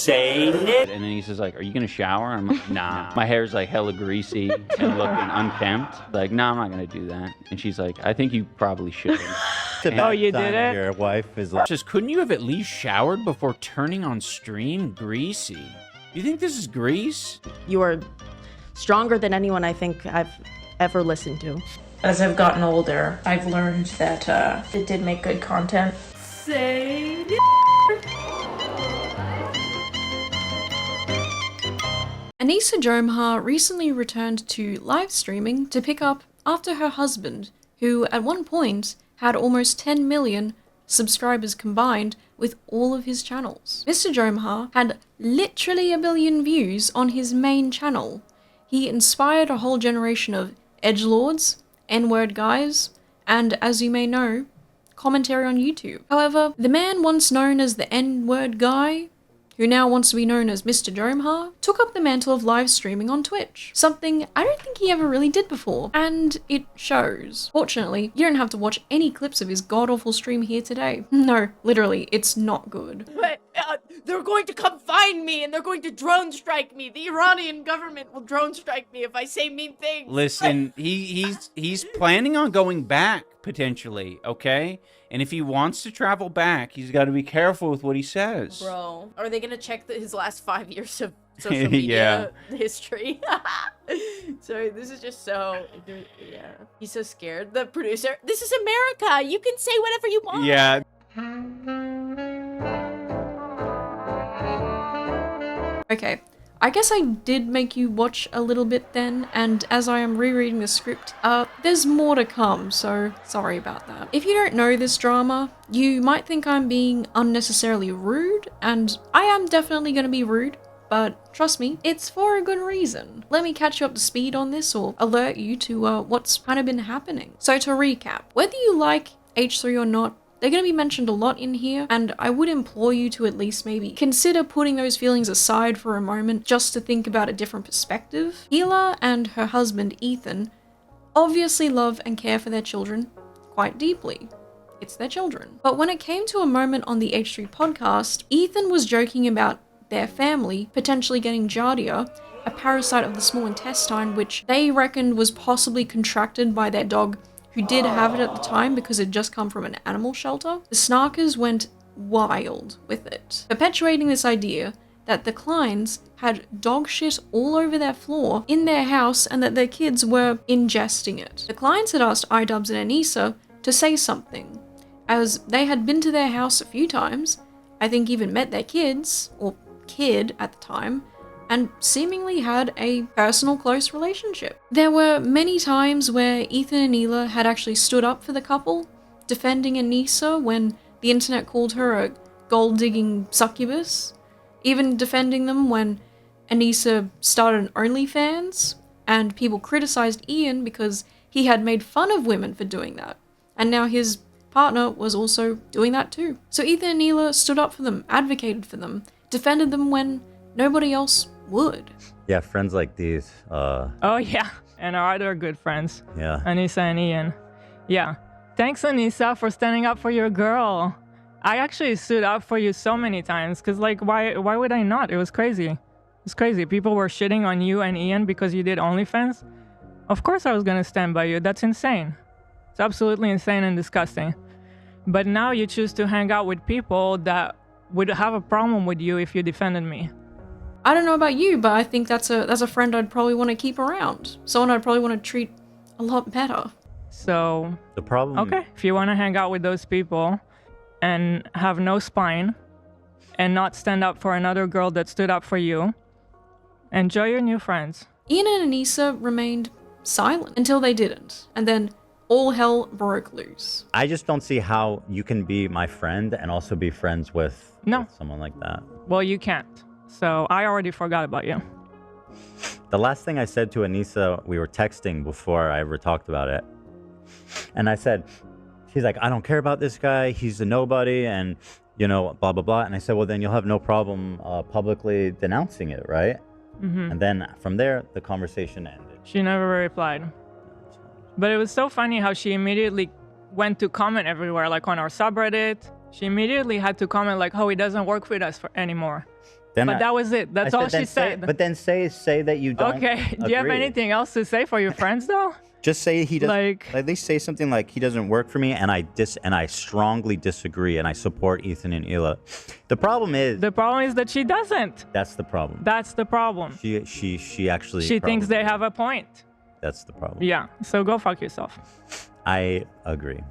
saying it. And then he's just like, are you gonna shower? I'm like, nah. My hair's like hella greasy and looking unkempt. Like, nah, I'm not gonna do that. And she's like, I think you probably should. Oh, you did it? Your wife is like, Just couldn't you have at least showered before turning on stream? Greasy. You think this is grease? You are stronger than anyone I think I've ever listened to. As I've gotten older, I've learned that it did make good content. Say Anisa Jomha recently returned to live streaming to pick up after her husband, who at one point had almost 10 million subscribers combined with all of his channels. Mr. Jomha had literally 1 billion views on his main channel. He inspired a whole generation of edgelords, N-word guys, and as you may know, commentary on YouTube. However, the man once known as the N-word guy, who now wants to be known as Mr. Jomha, took up the mantle of live streaming on Twitch, something I don't think he ever really did before, and it shows. Fortunately, you don't have to watch any clips of his god-awful stream here today. No, literally, it's not good. But they're going to come find me and they're going to drone strike me. The Iranian government will drone strike me if I say mean things. Listen, he's planning on going back, potentially, okay? And if he wants to travel back, he's got to be careful with what he says. Bro, are they gonna check his last 5 years of social media history? So this is just so, yeah. He's so scared. The producer, this is America. You can say whatever you want. Yeah. Okay, I guess I did make you watch a little bit then, and as I am rereading the script, there's more to come, so sorry about that. If you don't know this drama, you might think I'm being unnecessarily rude, and I am definitely gonna be rude, but trust me, it's for a good reason. Let me catch you up to speed on this or alert you to what's kind of been happening. So to recap, whether you like H3 or not, they're going to be mentioned a lot in here, and I would implore you to at least maybe consider putting those feelings aside for a moment just to think about a different perspective. Hila and her husband Ethan obviously love and care for their children quite deeply. It's their children. But when it came to a moment on the H3 podcast, Ethan was joking about their family potentially getting Giardia, a parasite of the small intestine which they reckoned was possibly contracted by their dog who did have it at the time because it had just come from an animal shelter. The Snarkers went wild with it, perpetuating this idea that the Kleins had dog shit all over their floor in their house and that their kids were ingesting it. The Kleins had asked iDubbz and Anisa to say something, as they had been to their house a few times, I think even met their kids, or kid at the time, and seemingly had a personal close relationship. There were many times where Ethan and Hila had actually stood up for the couple, defending Anisa when the internet called her a gold-digging succubus, even defending them when Anisa started an OnlyFans, and people criticized Ian because he had made fun of women for doing that, and now his partner was also doing that too. So Ethan and Hila stood up for them, advocated for them, defended them when nobody else would. yeah, friends like these. Oh, yeah. And our other good friends. Yeah. Anisa and Ian. Yeah. Thanks, Anisa, for standing up for your girl. I actually stood up for you so many times because, like, why would I not? It was crazy. It was crazy. People were shitting on you and Ian because you did OnlyFans. Of course I was going to stand by you. That's insane. It's absolutely insane and disgusting. But now you choose to hang out with people that would have a problem with you if you defended me. I don't know about you, but I think that's a friend I'd probably want to keep around. Someone I'd probably want to treat a lot better. So, The problem. okay, if you want to hang out with those people and have no spine and not stand up for another girl that stood up for you, enjoy your new friends. Ian and Anisa remained silent until they didn't, and then all hell broke loose. I just don't see how you can be my friend and also be friends with someone like that. Well, you can't. So I already forgot about you. The last thing I said to Anisa, we were texting before I ever talked about it. And I said, she's like, I don't care about this guy. He's a nobody and, you know, blah, blah, blah. And I said, well, then you'll have no problem publicly denouncing it, right? Mm-hmm. And then from there, the conversation ended. She never replied. But it was so funny how she immediately went to comment everywhere, like on our subreddit. She immediately had to comment like, oh, he doesn't work with us anymore. Then But that was it. That's all she said. But then say that you don't. Okay. Do you have agree. anything else to say for your friends though? Just say he doesn't. Like they say something like he doesn't work for me, and I strongly disagree, and I support Ethan and Hila. The problem is that she doesn't. That's the problem. That's the problem. She actually. She thinks they have a point. That's the problem. Yeah. So go fuck yourself. I agree.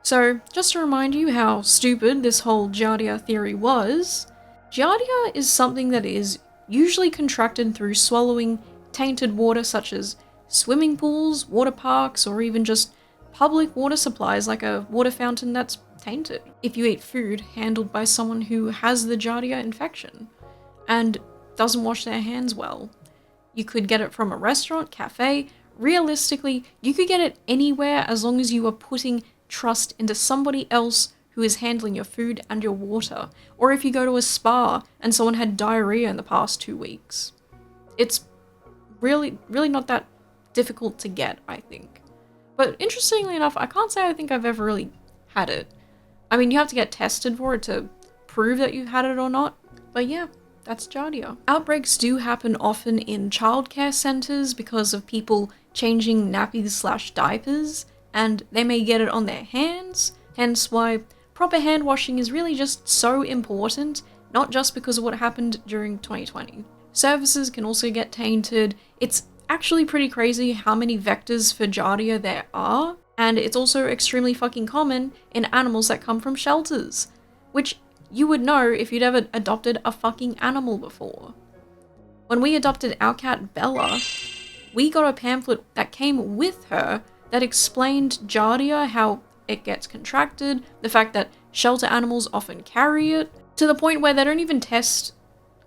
So, just to remind you how stupid this whole Giardia theory was, Giardia is something that is usually contracted through swallowing tainted water such as swimming pools, water parks, or even just public water supplies like a water fountain that's tainted. If you eat food handled by someone who has the Giardia infection and doesn't wash their hands well, you could get it from a restaurant, cafe. Realistically, you could get it anywhere as long as you are putting trust into somebody else who is handling your food and your water, or if you go to a spa and someone had diarrhea in the past 2 weeks. It's really not that difficult to get, I think. But interestingly enough, I can't say I think I've ever really had it. I mean, you have to get tested for it to prove that you've had it or not, but yeah, that's Giardia. Outbreaks do happen often in childcare centers because of people changing nappies/diapers, and they may get it on their hands, hence why proper hand washing is really just so important, not just because of what happened during 2020. Surfaces can also get tainted. It's actually pretty crazy how many vectors for Giardia there are, and it's also extremely fucking common in animals that come from shelters, which you would know if you'd ever adopted a fucking animal before. When we adopted our cat Bella, we got a pamphlet that came with her that explained Giardia, how it gets contracted, the fact that shelter animals often carry it, to the point where they don't even test.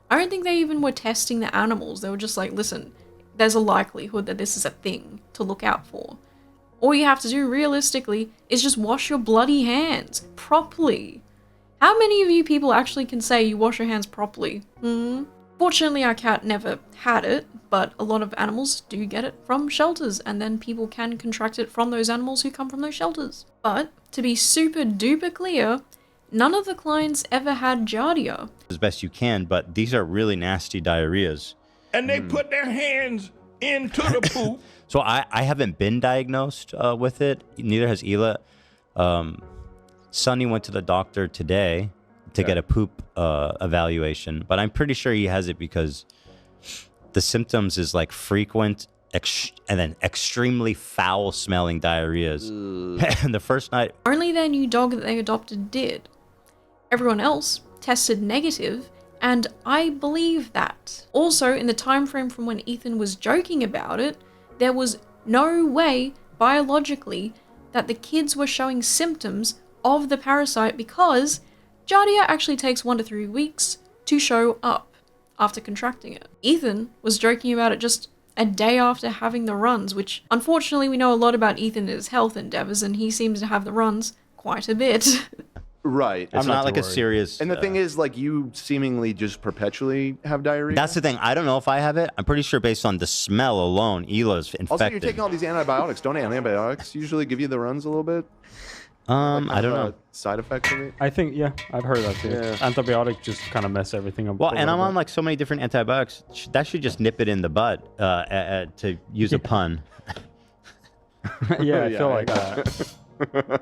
I don't think they even were testing the animals. They were just like, listen, there's a likelihood that this is a thing to look out for. All you have to do realistically is just wash your bloody hands properly. How many of you people actually can say you wash your hands properly? Fortunately, our cat never had it, but a lot of animals do get it from shelters, and then people can contract it from those animals who come from those shelters. But to be super duper clear, none of the Kleins ever had Giardia. As best you can, but these are really nasty diarrheas. And they put their hands into the poop. So I haven't been diagnosed with it. Neither has Hila. Sonny went to the doctor today to get a poop evaluation, but I'm pretty sure he has it because the symptoms is like frequent and then extremely foul smelling diarrheas. And the first night, only their new dog that they adopted did. Everyone else tested negative, and I believe that. Also, in the time frame from when Ethan was joking about it, there was no way biologically that the kids were showing symptoms of the parasite because Giardia actually takes 1 to 3 weeks to show up after contracting it. Ethan was joking about it just a day after having the runs, which unfortunately we know a lot about Ethan and his health endeavors, and he seems to have the runs quite a bit. Right. I'm not like a serious... And the thing is, like, you seemingly just perpetually have diarrhea. That's the thing. I don't know if I have it. I'm pretty sure based on the smell alone, Hila's infected. Also, you're taking all these antibiotics. Don't antibiotics usually give you the runs a little bit? I don't know. Side effects of it? I think, yeah, I've heard that too. Yeah. Antibiotics just kind of mess everything up. Well, and I'm on like so many different antibiotics. That should just nip it in the butt, to use a pun. Yeah, I feel like that.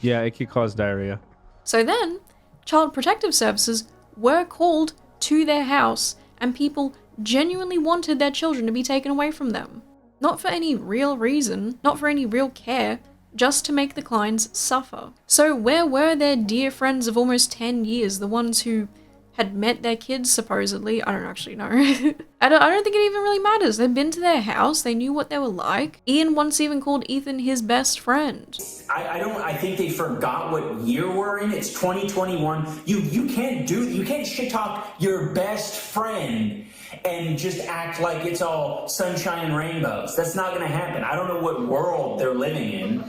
Yeah, it could cause diarrhea. So then, Child Protective Services were called to their house, and people genuinely wanted their children to be taken away from them. Not for any real reason, not for any real care, just to make the Kleins suffer. So where were their dear friends of almost 10 years, the ones who had met their kids supposedly? I don't actually know. I don't think it even really matters. They'd been to their house, they knew what they were like. Ian once even called Ethan his best friend. I think they forgot what year we're in. It's 2021. You can't shit talk your best friend and just act like it's all sunshine and rainbows. That's not gonna happen. I don't know what world they're living in,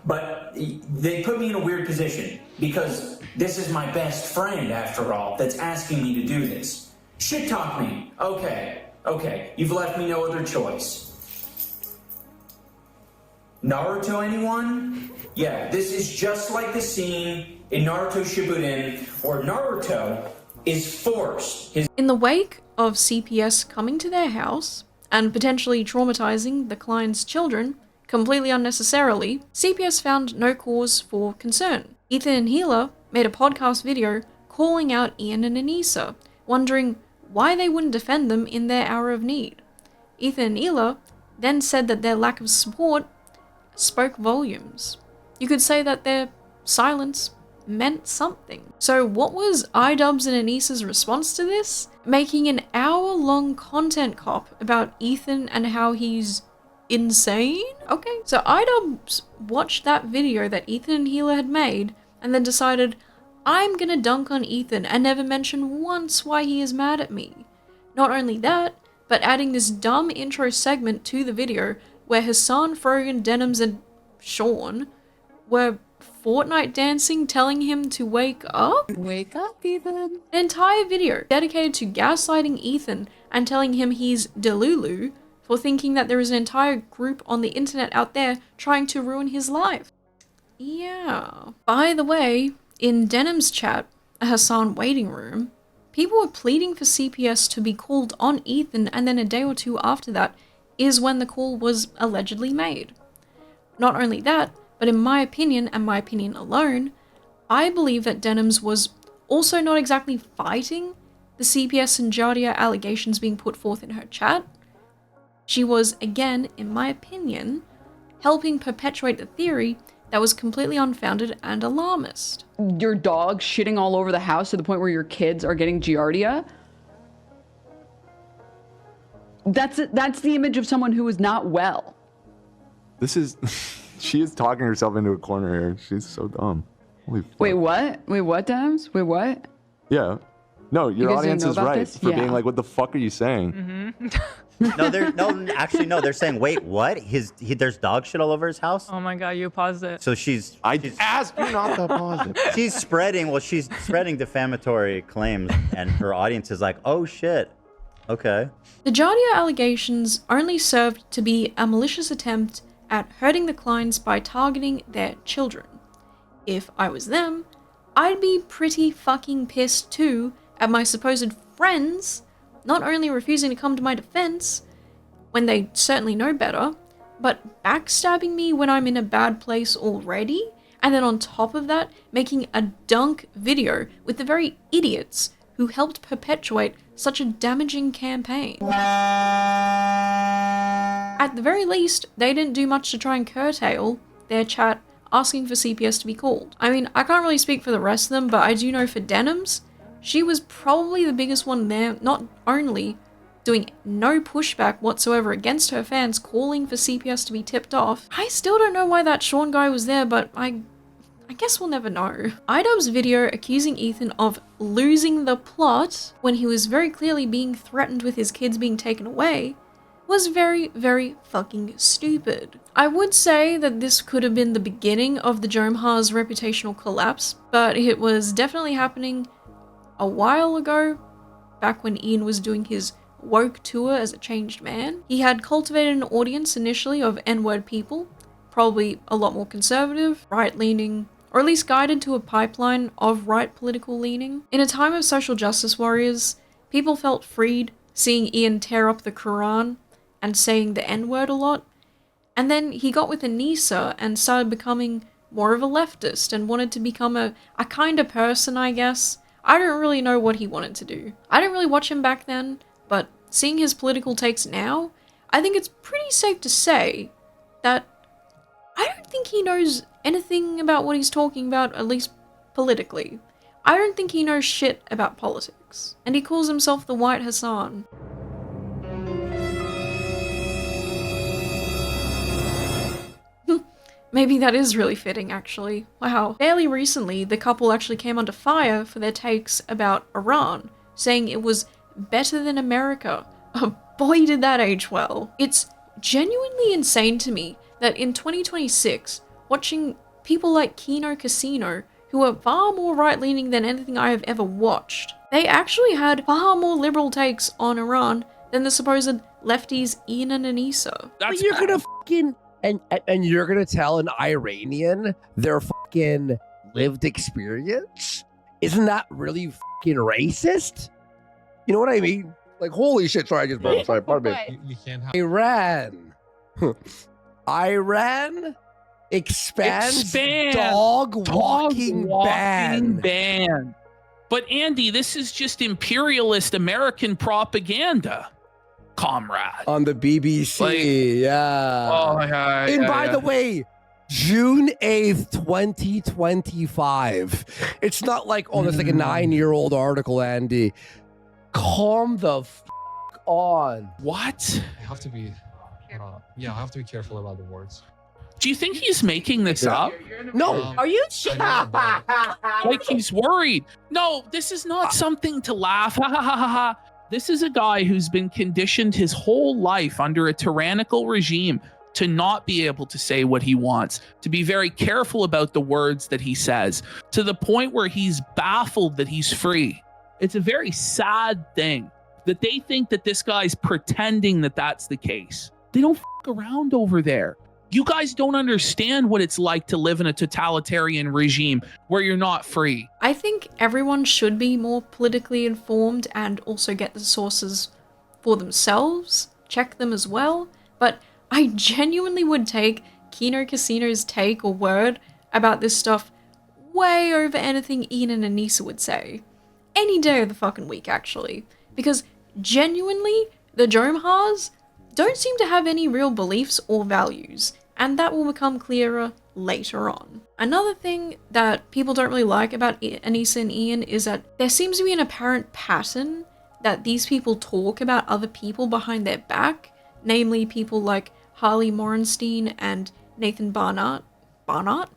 but they put me in a weird position because this is my best friend, after all, that's asking me to do this. Shit talk me. Okay. You've left me no other choice. Naruto, anyone? Yeah, this is just like the scene in Naruto Shippuden where Naruto is forced. In the wake of CPS coming to their house and potentially traumatizing the Klein's children completely unnecessarily, CPS found no cause for concern. Ethan and Hila made a podcast video calling out Ian and Anisa, wondering why they wouldn't defend them in their hour of need. Ethan and Hila then said that their lack of support spoke volumes. You could say that their silence meant something. So what was iDubbz and Anisa's response to this? Making an hour-long content cop about Ethan and how he's insane? Okay, so iDubbz watched that video that Ethan and Hila had made and then decided, I'm gonna dunk on Ethan and never mention once why he is mad at me. Not only that, but adding this dumb intro segment to the video where Hasan, Froggy, Denims, and Sean were Fortnite dancing, telling him to wake up? Wake up, Ethan. An entire video dedicated to gaslighting Ethan and telling him he's Delulu for thinking that there is an entire group on the internet out there trying to ruin his life. Yeah. By the way, in Denim's chat, a Hasan waiting room, people were pleading for CPS to be called on Ethan, and then a day or two after that is when the call was allegedly made. Not only that, but in my opinion, and my opinion alone, I believe that Denims was also not exactly fighting the CPS and Giardia allegations being put forth in her chat. She was, again, in my opinion, helping perpetuate a theory that was completely unfounded and alarmist. Your dog shitting all over the house to the point where your kids are getting Giardia? That's the image of someone who is not well. This is... She is talking herself into a corner here. She's so dumb. Holy fuck. Wait, what? Wait, what, Dams? Wait, what? Yeah. No, your audience is right for being like, what the fuck are you saying? No, they're saying, wait, what? There's dog shit all over his house? Oh my god, you paused it. So I asked you not to pause it. She's spreading defamatory claims, and her audience is like, oh shit. Okay. The Giardia allegations only served to be a malicious attempt at hurting the Kleins by targeting their children. If I was them, I'd be pretty fucking pissed too at my supposed friends not only refusing to come to my defense when they certainly know better, but backstabbing me when I'm in a bad place already, and then on top of that, making a dunk video with the very idiots who helped perpetuate such a damaging campaign. At the very least, they didn't do much to try and curtail their chat asking for CPS to be called. I mean, I can't really speak for the rest of them, but I do know for Denims, she was probably the biggest one there, not only doing no pushback whatsoever against her fans calling for CPS to be tipped off. I still don't know why that Sean guy was there, but I guess we'll never know. iDubbz video accusing Ethan of losing the plot when he was very clearly being threatened with his kids being taken away was very, very fucking stupid. I would say that this could have been the beginning of the Jomha's reputational collapse, but it was definitely happening a while ago, back when Ian was doing his woke tour as a changed man. He had cultivated an audience initially of N-word people, probably a lot more conservative, right-leaning, or at least guided to a pipeline of right political leaning. In a time of social justice warriors, people felt freed seeing Ian tear up the Quran and saying the N-word a lot, and then he got with Anisa and started becoming more of a leftist and wanted to become a kind of person, I guess. I don't really know what he wanted to do. I didn't really watch him back then, but seeing his political takes now, I think it's pretty safe to say that I don't think he knows anything about what he's talking about, at least politically. I don't think he knows shit about politics. And he calls himself the White Hasan. Maybe that is really fitting, actually. Wow. Fairly recently, the couple actually came under fire for their takes about Iran, saying it was better than America. Oh, boy did that age well. It's genuinely insane to me that in 2026, watching people like Kino Casino, who are far more right-leaning than anything I have ever watched, they actually had far more liberal takes on Iran than the supposed lefties Ian and Anisa. But you're gonna fucking... And you're gonna tell an Iranian their fucking lived experience? isn't that really fucking racist? You know what I mean? Like, holy shit! Sorry, I just burped. Sorry, pardon me. You can't have Iran expands dog walking ban. But Andy, this is just imperialist American propaganda, comrade. On the BBC, yeah. Oh my God. And by the way, June 8th, 2025. It's not like, oh, there's like a 9-year-old article, Andy. Calm the on. What? I have to be I have to be careful about the words. Do you think he's making this up? No. Are you? Like he's worried. No, this is not something to laugh. Ha ha ha ha ha. This is a guy who's been conditioned his whole life under a tyrannical regime to not be able to say what he wants, to be very careful about the words that he says, to the point where he's baffled that he's free. It's a very sad thing that they think that this guy's pretending that that's the case. They don't fuck around over there. You guys don't understand what it's like to live in a totalitarian regime where you're not free. I think everyone should be more politically informed and also get the sources for themselves, check them as well, but I genuinely would take Kino Casino's take or word about this stuff way over anything Ian and Anisa would say. Any day of the fucking week, actually. Because genuinely, the Jomhas don't seem to have any real beliefs or values, and that will become clearer later on. Another thing that people don't really like about Anisa and Ian is that there seems to be an apparent pattern that these people talk about other people behind their back, namely people like Harley Morenstein and Nathan Barnett, Nathan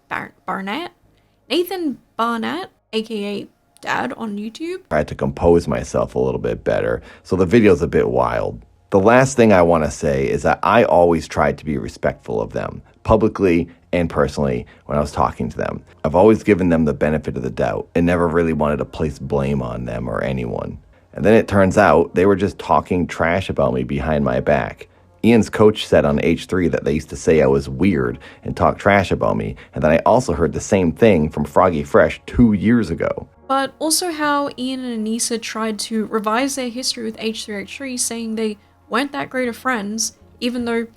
Barnett, aka Dad on YouTube. I had to compose myself a little bit better, so the video's a bit wild. The last thing I want to say is that I always tried to be respectful of them, publicly and personally, when I was talking to them. I've always given them the benefit of the doubt and never really wanted to place blame on them or anyone. And then it turns out they were just talking trash about me behind my back. Ian's coach said on H3 that they used to say I was weird and talk trash about me, and then I also heard the same thing from Froggy Fresh 2 years ago. But also how Ian and Anisa tried to revise their history with H3 saying they weren't that great of friends, even though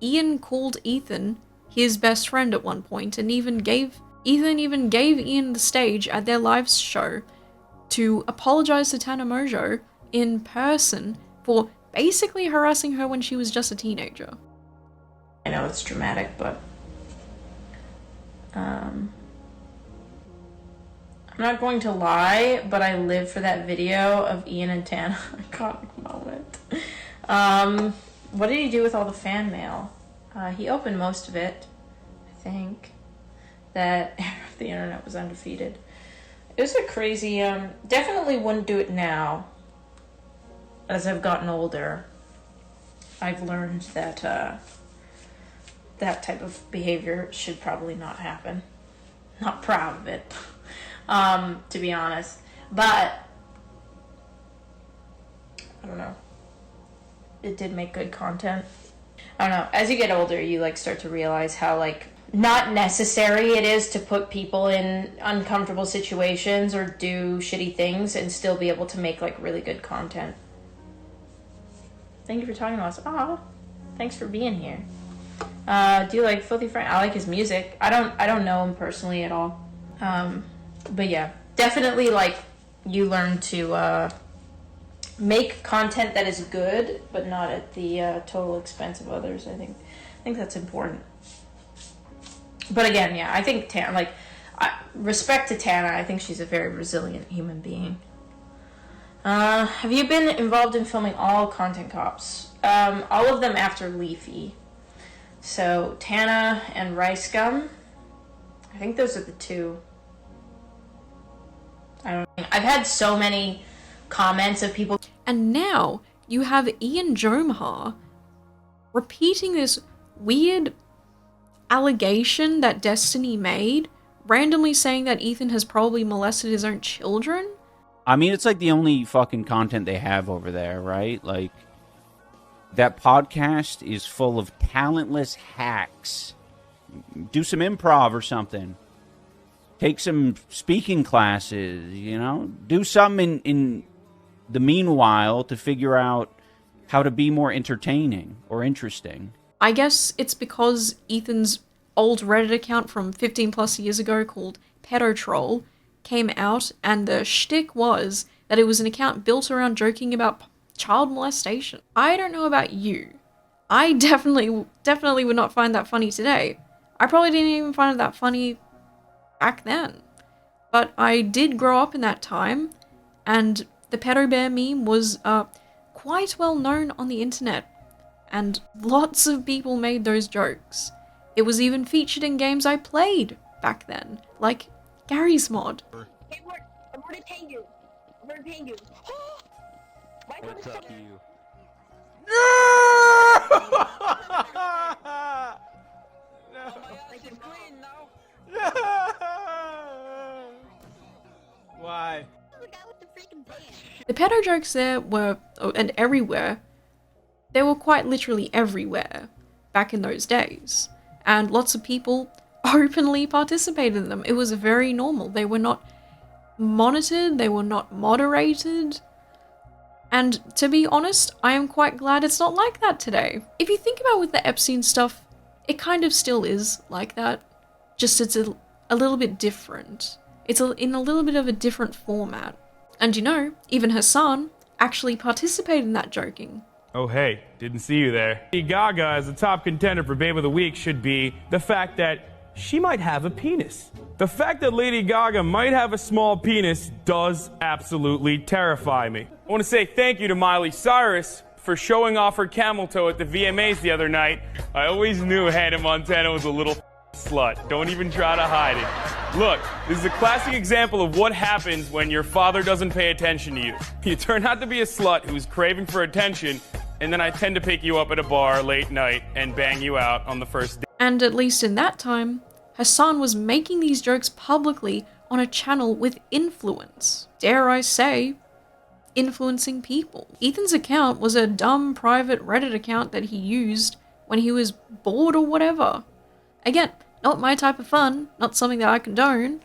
Ian called Ethan his best friend at one point, and Ethan gave Ian the stage at their live show to apologize to Tana Mojo in person for basically harassing her when she was just a teenager. I know it's dramatic, but I'm not going to lie, but I live for that video of Ian and Tana. Iconic moment. What did he do with all the fan mail? He opened most of it, I think. That the internet was undefeated. It was a crazy, definitely wouldn't do it now. As I've gotten older, I've learned that that type of behavior should probably not happen. Not proud of it, to be honest. But I don't know. It did make good content. I don't know. As you get older, you like start to realize how like not necessary it is to put people in uncomfortable situations or do shitty things and still be able to make like really good content. Thank you for talking to us. Aw, thanks for being here. Do you like Filthy Frank? I like his music. I don't know him personally at all. But yeah, definitely like you learn to make content that is good, but not at the total expense of others. I think that's important. But again, yeah, I think Tana, like, respect to Tana. I think she's a very resilient human being. Have you been involved in filming all Content Cops? All of them after Leafy. So Tana and Rice Gum. I think those are the two. I've had so many comments of people. And now you have Ian Jomha repeating this weird allegation that Destiny made, randomly saying that Ethan has probably molested his own children. I mean, it's like the only fucking content they have over there, right? Like, that podcast is full of talentless hacks. Do some improv or something. take some speaking classes, you know? Do something in the meanwhile to figure out how to be more entertaining or interesting. I guess it's because Ethan's old Reddit account from 15 plus years ago called Pedo came out, and the shtick was that it was an account built around joking about child molestation. I don't know about you. I definitely would not find that funny today. I probably didn't even find it that funny back then. But I did grow up in that time, and the PedoBear meme was quite well known on the internet, and lots of people made those jokes. It was even featured in games I played back then, like Gary's Mod. Hey, look, I'm gonna pay you. I'm gonna pay you. What's up to you? Why? The pedo jokes there were, and everywhere, they were quite literally everywhere back in those days. And lots of people openly participated in them. It was very normal. They were not monitored, they were not moderated. And to be honest, I am quite glad it's not like that today. If you think about with the Epstein stuff, it kind of still is like that. Just it's a little bit different. It's in a little bit of a different format. And you know, even Hasan actually participated in that joking. Oh hey, didn't see you there. Lady Gaga as the top contender for Babe of the Week should be the fact that she might have a penis. The fact that Lady Gaga might have a small penis does absolutely terrify me. I want to say thank you to Miley Cyrus for showing off her camel toe at the VMAs the other night. I always knew Hannah Montana was a little slut. Don't even try to hide it. Look, this is a classic example of what happens when your father doesn't pay attention to you. You turn out to be a slut who's craving for attention, and then I tend to pick you up at a bar late night and bang you out on the first day. And at least in that time, Hasan was making these jokes publicly on a channel with influence. Dare I say, influencing people. Ethan's account was a dumb private Reddit account that he used when he was bored or whatever. Again, not my type of fun, not something that I condone,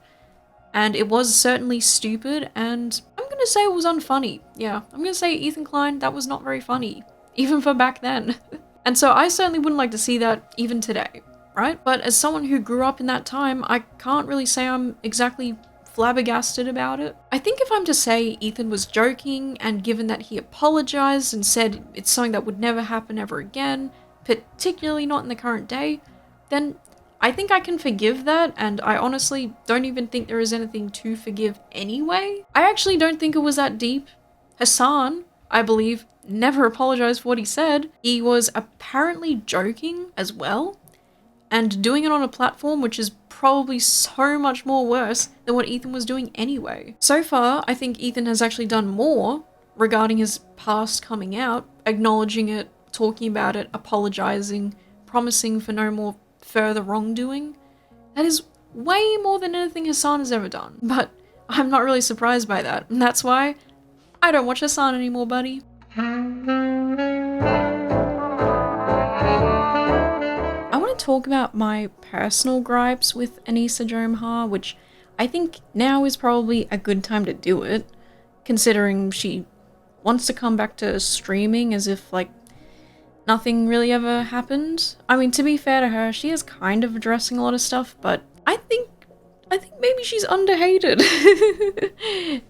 and it was certainly stupid, and I'm gonna say it was unfunny. Yeah, I'm gonna say Ethan Klein, that was not very funny, even for back then. And so I certainly wouldn't like to see that even today, right? But as someone who grew up in that time, I can't really say I'm exactly flabbergasted about it. I think if I'm to say Ethan was joking, and given that he apologized and said it's something that would never happen ever again, particularly not in the current day, then I think I can forgive that, and I honestly don't even think there is anything to forgive anyway. I actually don't think it was that deep. Hasan, I believe, never apologized for what he said. He was apparently joking as well, and doing it on a platform which is probably so much more worse than what Ethan was doing anyway. So far, I think Ethan has actually done more regarding his past coming out, acknowledging it, talking about it, apologizing, promising for no more further wrongdoing. That is way more than anything Hasan has ever done. But I'm not really surprised by that, and that's why I don't watch Hasan anymore, buddy. I want to talk about my personal gripes with Anisa Jomha, which I think now is probably a good time to do it, considering she wants to come back to streaming as if, like, nothing really ever happened. I mean, to be fair to her, she is kind of addressing a lot of stuff, but I think maybe she's underhated.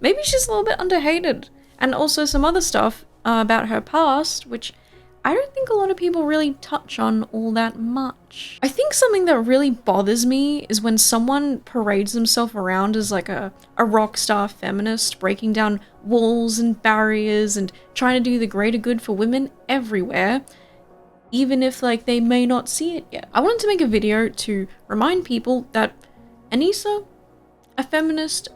Maybe she's a little bit underhated. And also some other stuff about her past, which I don't think a lot of people really touch on all that much. I think something that really bothers me is when someone parades themselves around as like a rock star feminist, breaking down walls and barriers and trying to do the greater good for women everywhere, even if like they may not see it yet. I wanted to make a video to remind people that Anisa, a feminist,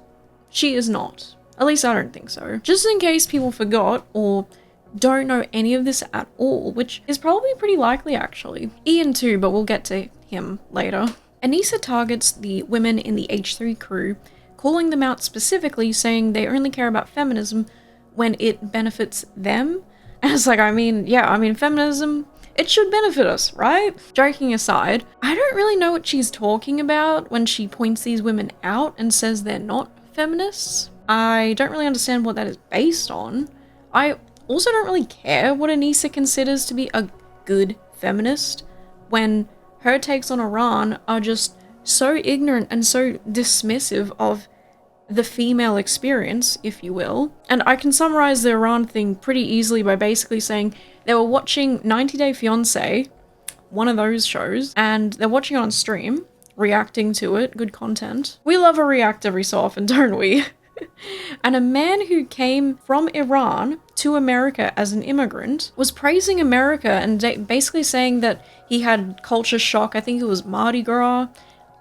she is not. At least I don't think so. Just in case people forgot or don't know any of this at all, which is probably pretty likely actually. Ian too, but we'll get to him later. Anisa targets the women in the H3 crew, calling them out specifically, saying they only care about feminism when it benefits them. And it's like, I mean, yeah, I mean, feminism it should benefit us, right? Joking aside, I don't really know what she's talking about when she points these women out and says they're not feminists. I don't really understand what that is based on. I also don't really care what Anisa considers to be a good feminist when her takes on Iran are just so ignorant and so dismissive of the female experience, if you will. And I can summarize the Iran thing pretty easily by basically saying they were watching 90 Day Fiancé, one of those shows, and they're watching it on stream, reacting to it, good content. We love a react every so often, don't we? And a man who came from Iran to America as an immigrant was praising America and basically saying that he had culture shock. I think it was Mardi Gras.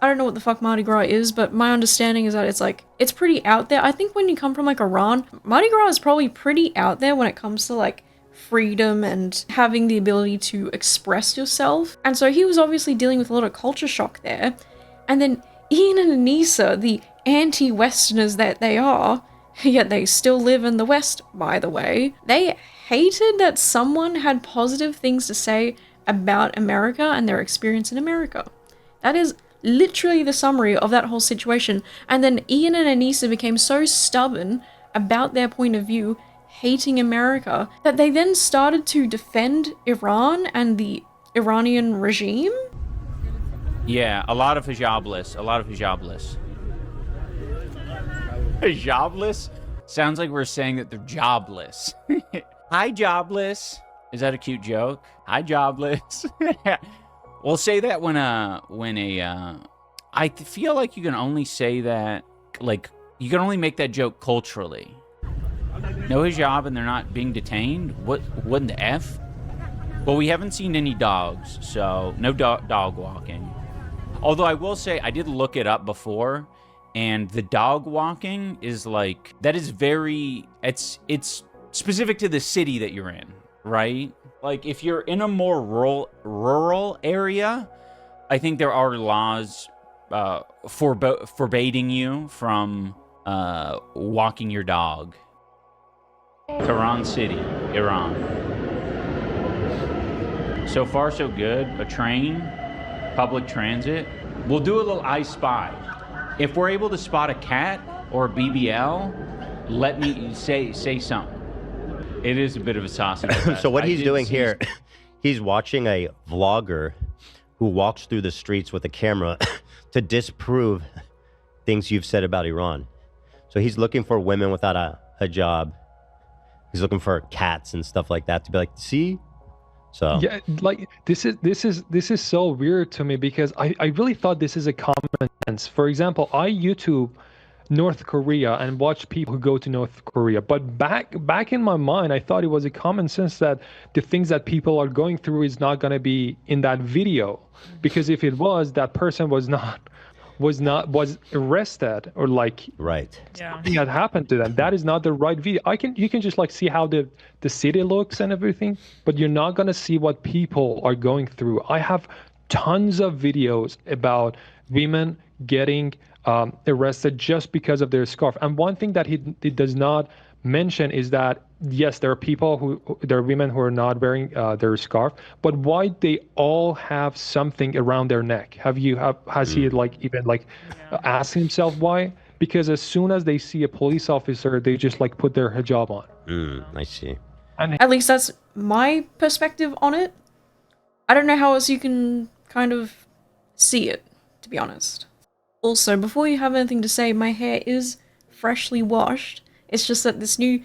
I don't know what the fuck Mardi Gras is, but my understanding is that it's like, it's pretty out there. I think when you come from like Iran, Mardi Gras is probably pretty out there when it comes to like freedom and having the ability to express yourself. And so he was obviously dealing with a lot of culture shock there. And then Ian and Anisa, the anti-Westerners that they are, yet they still live in the West, by the way, they hated that someone had positive things to say about America and their experience in America. That is literally the summary of that whole situation. And then Ian and Anisa became so stubborn about their point of view, hating America, that they then started to defend Iran and the Iranian regime. Yeah, a lot of hijabless. Jobless? Sounds like we're saying that they're jobless. Hi, jobless. Is that a cute joke? Hi, jobless. We'll say that when I feel like you can only say that, like, you can only make that joke culturally. No hijab and they're not being detained? What in the F? Well, we haven't seen any dogs, so no dog walking. Although I will say, I did look it up before, and the dog walking is like, that is very, it's specific to the city that you're in, right? Like, if you're in a more rural area, I think there are laws forbidding you from walking your dog. Tehran City, Iran. So far, so good. A train, public transit. We'll do a little I Spy. If we're able to spot a cat or a BBL, let me say something. It is a bit of a sausage. So what he's doing here, he's watching a vlogger who walks through the streets with a camera to disprove things you've said about Iran. So he's looking for women without a job. He's looking for cats and stuff like that to be like, see? So yeah, like this is so weird to me because I really thought this is a common sense. For example, I YouTube North Korea and watch people who go to North Korea, but back in my mind, I thought it was a common sense that the things that people are going through is not going to be in that video, because if it was, that person was arrested or like something had happened to them. That is not the right video. You can just like see how the city looks and everything, but you're not gonna see what people are going through. I have tons of videos about women getting arrested just because of their scarf. And one thing that he does not mention is that yes, there are women who are not wearing their scarf, but why they all have something around their neck? Has he like even like asked himself why? Because as soon as they see a police officer, they just like put their hijab on. I see. And at least that's my perspective on it. I don't know how else you can kind of see it, to be honest. Also, before you have anything to say, my hair is freshly washed. It's just that this new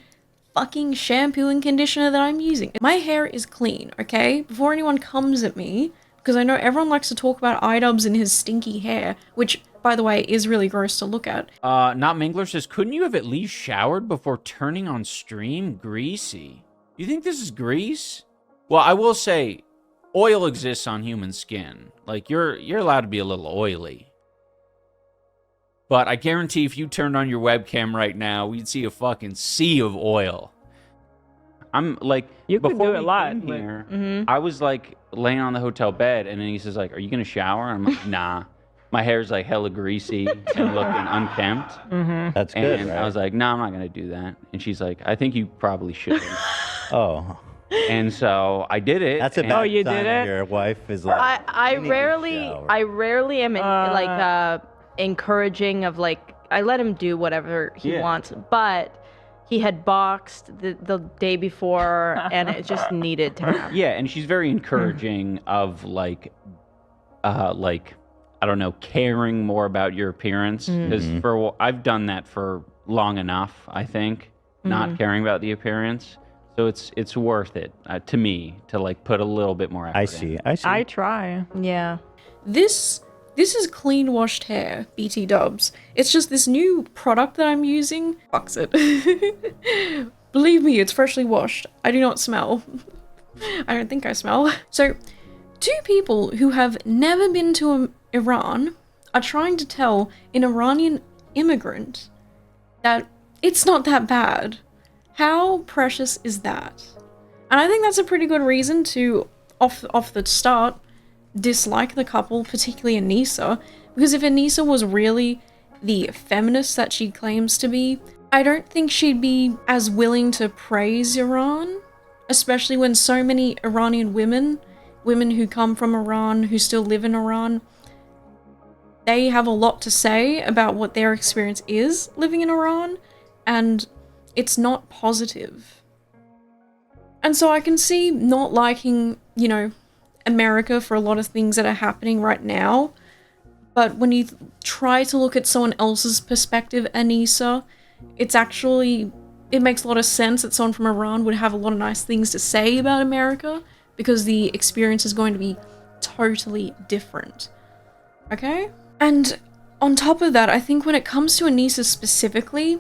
fucking shampoo and conditioner that I'm using, my hair is clean, okay? Before anyone comes at me, because I know everyone likes to talk about iDubbz and his stinky hair, which, by the way, is really gross to look at. Not Mingler says, couldn't you have at least showered before turning on stream? Greasy. You think this is grease? Well, I will say, oil exists on human skin. Like, you're allowed to be a little oily. But I guarantee if you turned on your webcam right now, we'd see a fucking sea of oil. I'm like, you could do it live. Here, I was like laying on the hotel bed, and then he says like, "Are you gonna shower?" And I'm like, "Nah." My hair's like hella greasy and looking unkempt. That's good. And right? I was like, "No, I'm not gonna do that." And she's like, "I think you probably should." Oh. And so I did it. That's a and- bad Oh, you sign did when it? Your wife is like. I "You need to rarely am encouraging of like I let him do whatever he Yeah. wants, but he had boxed the day before and it just needed to happen. Yeah, and she's very encouraging of like I don't know, caring more about your appearance because I've done that for long enough. I think not caring about the appearance, so it's worth it to me to like put a little bit more effort. I see. I try. Yeah. This is clean washed hair, behaviour. It's just this new product that I'm using. Fucks it. Believe me, it's freshly washed. I do not smell. I don't think I smell. So, two people who have never been to Iran are trying to tell an Iranian immigrant that it's not that bad. How precious is that? And I think that's a pretty good reason to, off the start, dislike the couple, particularly Anisa, because if Anisa was really the feminist that she claims to be, I don't think she'd be as willing to praise Iran, especially when so many Iranian women who come from Iran, who still live in Iran, they have a lot to say about what their experience is living in Iran, and it's not positive. And so I can see not liking, you know, America for a lot of things that are happening right now, but when you try to look at someone else's perspective, Anisa, it makes a lot of sense that someone from Iran would have a lot of nice things to say about America, because the experience is going to be totally different. Okay? And on top of that, I think when it comes to Anisa specifically,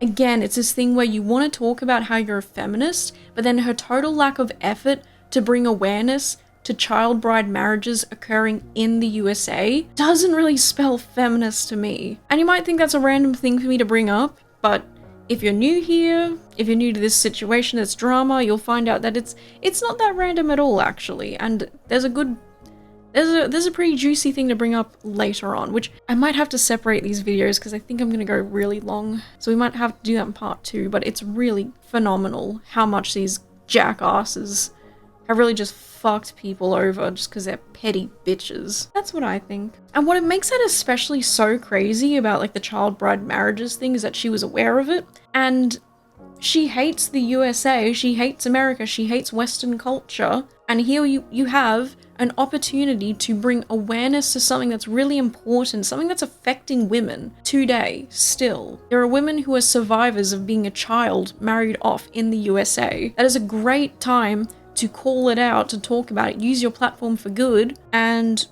again, it's this thing where you want to talk about how you're a feminist, but then her total lack of effort to bring awareness to child bride marriages occurring in the USA doesn't really spell feminist to me. And you might think that's a random thing for me to bring up, but if you're new here, if you're new to this situation, this drama, you'll find out that it's not that random at all, actually. And there's a pretty juicy thing to bring up later on, which I might have to separate these videos because I think I'm going to go really long. So we might have to do that in part 2, but it's really phenomenal how much these jackasses have really just fucked people over just because they're petty bitches. That's what I think. And what it makes it especially so crazy about like the child bride marriages thing is that she was aware of it, and she hates the USA, she hates America, she hates Western culture, and here you have an opportunity to bring awareness to something that's really important, something that's affecting women today still. There are women who are survivors of being a child married off in the USA. That is a great time to call it out, to talk about it, use your platform for good, and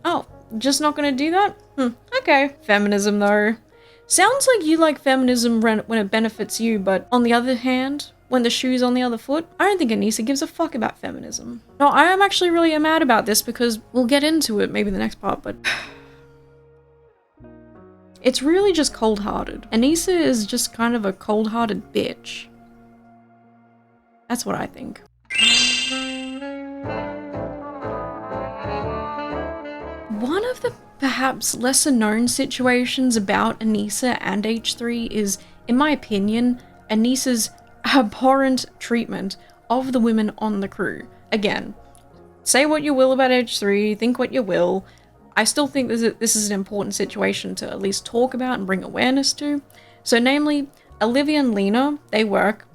oh, just not gonna do that? Okay. Feminism though. Sounds like you like feminism when it benefits you, but on the other hand, when the shoe's on the other foot, I don't think Anisa gives a fuck about feminism. No, I am actually really mad about this because we'll get into it maybe in the next part, but it's really just cold-hearted. Anisa is just kind of a cold-hearted bitch. That's what I think. One of the perhaps lesser known situations about Anisa and H3 is, in my opinion, Anisa's abhorrent treatment of the women on the crew. Again, say what you will about H3, think what you will, I still think this is an important situation to at least talk about and bring awareness to. So namely, Olivia and Lena, they work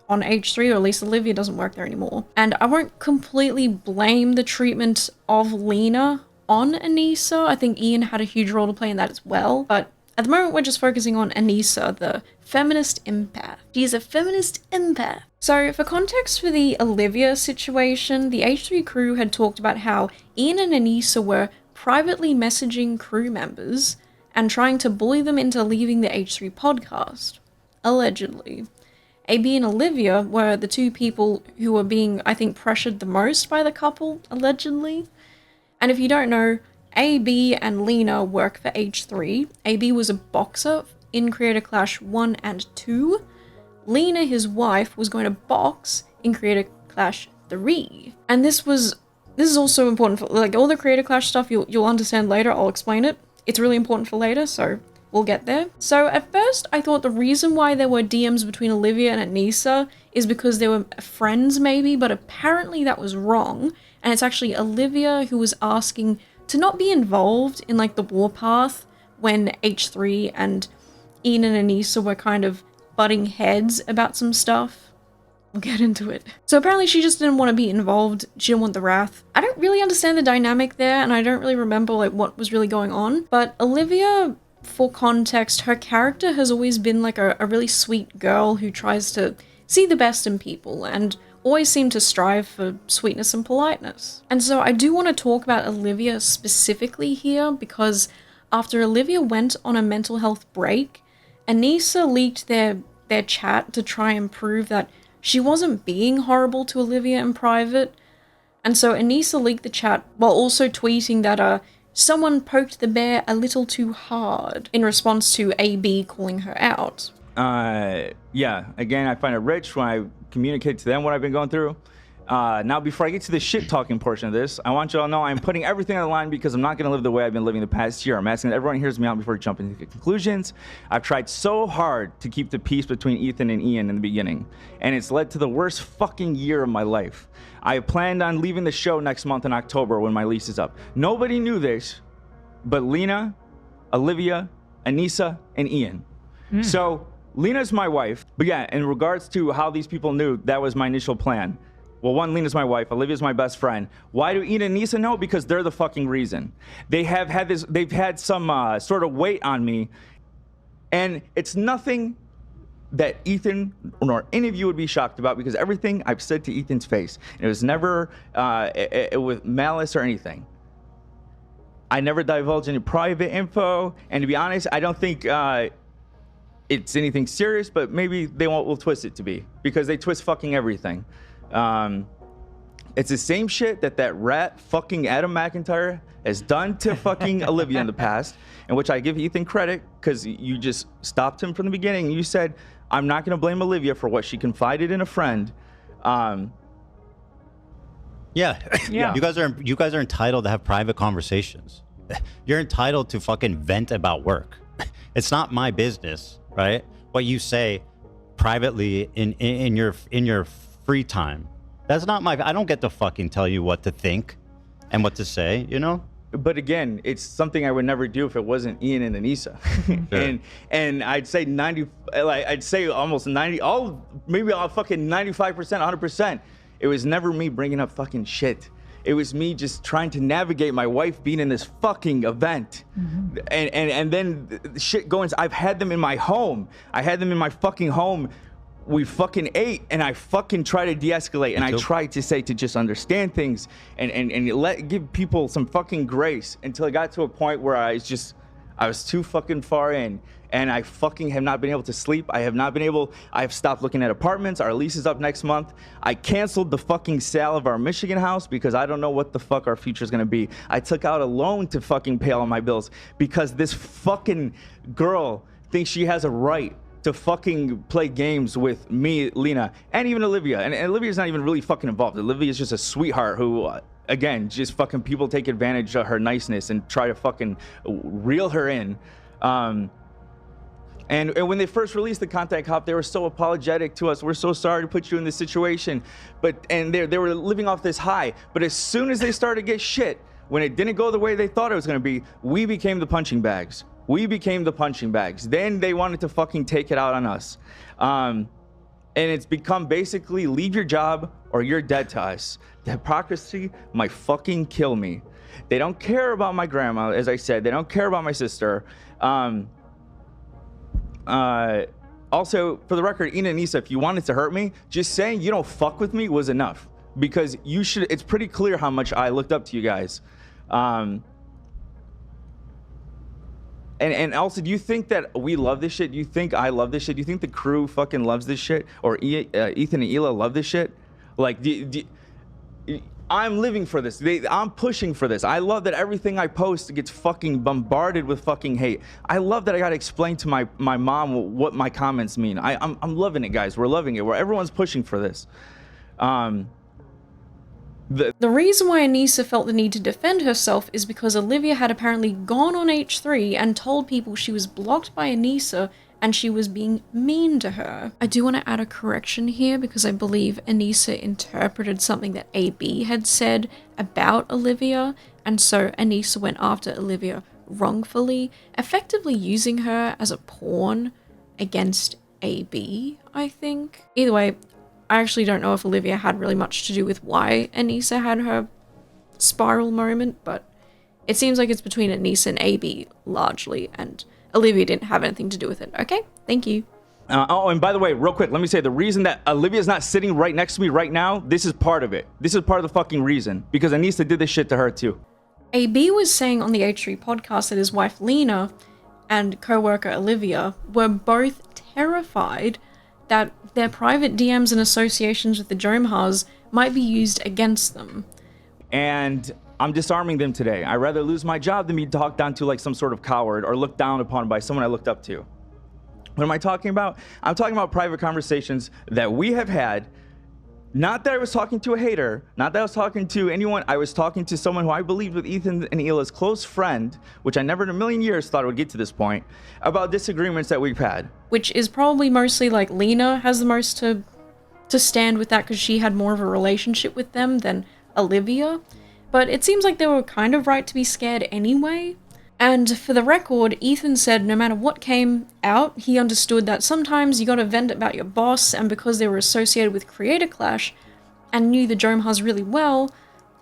on H3, or at least Olivia doesn't work there anymore. And I won't completely blame the treatment of Lena on Anisa. I think Ian had a huge role to play in that as well. But at the moment, we're just focusing on Anisa, the feminist empath. She's a feminist empath. So for context for the Olivia situation, the H3 crew had talked about how Ian and Anisa were privately messaging crew members and trying to bully them into leaving the H3 podcast. Allegedly. AB and Olivia were the two people who were being, I think, pressured the most by the couple, allegedly. And if you don't know, AB and Lena work for H3. AB was a boxer in Creator Clash 1 and 2. Lena, his wife, was going to box in Creator Clash 3. And this is also important for, like, all the Creator Clash stuff you'll understand later. I'll explain it. It's really important for later, so We'll get there. So at first, I thought the reason why there were DMs between Olivia and Anisa is because they were friends maybe, but apparently that was wrong. And it's actually Olivia who was asking to not be involved in like the warpath when H3 and Ian and Anisa were kind of butting heads about some stuff. We'll get into it. So apparently she just didn't want to be involved. She didn't want the wrath. I don't really understand the dynamic there, and I don't really remember like what was really going on. But Olivia, for context, her character has always been like a really sweet girl who tries to see the best in people and always seem to strive for sweetness and politeness. And so I do want to talk about Olivia specifically here because after Olivia went on a mental health break, Anisa leaked their chat to try and prove that she wasn't being horrible to Olivia in private. And so Anisa leaked the chat while also tweeting that someone poked the bear a little too hard in response to AB calling her out. Yeah, again, I find it rich when I communicate to them what I've been going through. Now, before I get to the shit-talking portion of this, I want you all to know I'm putting everything on the line because I'm not going to live the way I've been living the past year. I'm asking that everyone hears me out before jumping to conclusions. I've tried so hard to keep the peace between Ethan and Ian in the beginning, and it's led to the worst fucking year of my life. I planned on leaving the show next month in October when my lease is up. Nobody knew this, but Lena, Olivia, Anisa, and Ian. So Lena's my wife, but yeah, in regards to how these people knew, that was my initial plan. Well, one, Lena's my wife, Olivia's my best friend. Why do Ian and Anisa know? Because they're the fucking reason. They've had some sort of weight on me, and it's nothing that Ethan nor any of you would be shocked about because everything I've said to Ethan's face, and it was never with malice or anything. I never divulge any private info, and to be honest, I don't think it's anything serious, but maybe they will twist it to be because they twist fucking everything. It's the same shit that rat fucking Adam McIntyre has done to fucking Olivia in the past, in which I give Ethan credit because you just stopped him from the beginning. You said, I'm not going to blame Olivia for what she confided in a friend. Yeah. You guys are entitled to have private conversations. You're entitled to fucking vent about work. It's not my business, right? What you say privately in your free time. That's not my, I don't get to fucking tell you what to think and what to say, you know? But again, it's something I would never do if it wasn't Ian and Anisa. Sure. and I'd say almost 90, maybe fucking 95%, 100%. It was never me bringing up fucking shit. It was me just trying to navigate my wife being in this fucking event. And then shit going, I've had them in my home. I had them in my fucking home. We fucking ate, and I fucking try to de-escalate, and I try to say to just understand things and give people some fucking grace until it got to a point where I was too fucking far in, and I fucking have not been able to sleep. I've stopped looking at apartments. Our lease is up next month. I canceled the fucking sale of our Michigan house because I don't know what the fuck our future is gonna be. I took out a loan to fucking pay all my bills because this fucking girl thinks she has a right to fucking play games with me, Lena, and even Olivia. And Olivia's not even really fucking involved. Olivia's just a sweetheart who, again, just fucking people take advantage of her niceness and try to fucking reel her in. And when they first released the Contact Hop, they were so apologetic to us. We're so sorry to put you in this situation. And they were living off this high. But as soon as they started to get shit, when it didn't go the way they thought it was going to be, we became the punching bags. Then they wanted to fucking take it out on us. And it's become basically leave your job or you're dead to us. The hypocrisy might fucking kill me. They don't care about my grandma, as I said. They don't care about my sister. Also, for the record, Ian and Anisa, if you wanted to hurt me, just saying you don't fuck with me was enough. Because it's pretty clear how much I looked up to you guys. And also, do you think that we love this shit? Do you think I love this shit? Do you think the crew fucking loves this shit? Or Ethan and Hila love this shit? Like, I'm living for this. I'm pushing for this. I love that everything I post gets fucking bombarded with fucking hate. I love that I gotta explain to my mom what my comments mean. I'm loving it, guys. We're loving it. Everyone's pushing for this. The reason why Anisa felt the need to defend herself is because Olivia had apparently gone on H3 and told people she was blocked by Anisa and she was being mean to her. I do want to add a correction here because I believe Anisa interpreted something that AB had said about Olivia, and so Anisa went after Olivia wrongfully, effectively using her as a pawn against AB, I think. Either way, I actually don't know if Olivia had really much to do with why Anisa had her spiral moment, but it seems like it's between Anisa and AB largely, and Olivia didn't have anything to do with it. Okay, thank you. Oh, and by the way, real quick, let me say the reason that Olivia's not sitting right next to me right now, this is part of it. This is part of the fucking reason, because Anisa did this shit to her too. AB was saying on the H3 podcast that his wife Lena and co-worker Olivia were both terrified that their private DMs and associations with the Jomhas might be used against them. And I'm disarming them today. I'd rather lose my job than be talked down to like some sort of coward or looked down upon by someone I looked up to. What am I talking about? I'm talking about private conversations that we have had. Not that I was talking to a hater, not that I was talking to anyone, I was talking to someone who I believed with Ethan and Hila's close friend, which I never in a million years thought it would get to this point, about disagreements that we've had. Which is probably mostly like Lena has the most to stand with that because she had more of a relationship with them than Olivia. But it seems like they were kind of right to be scared anyway. And for the record, Ethan said no matter what came out, he understood that sometimes you gotta vent about your boss, and because they were associated with Creator Clash and knew the Jomhas really well,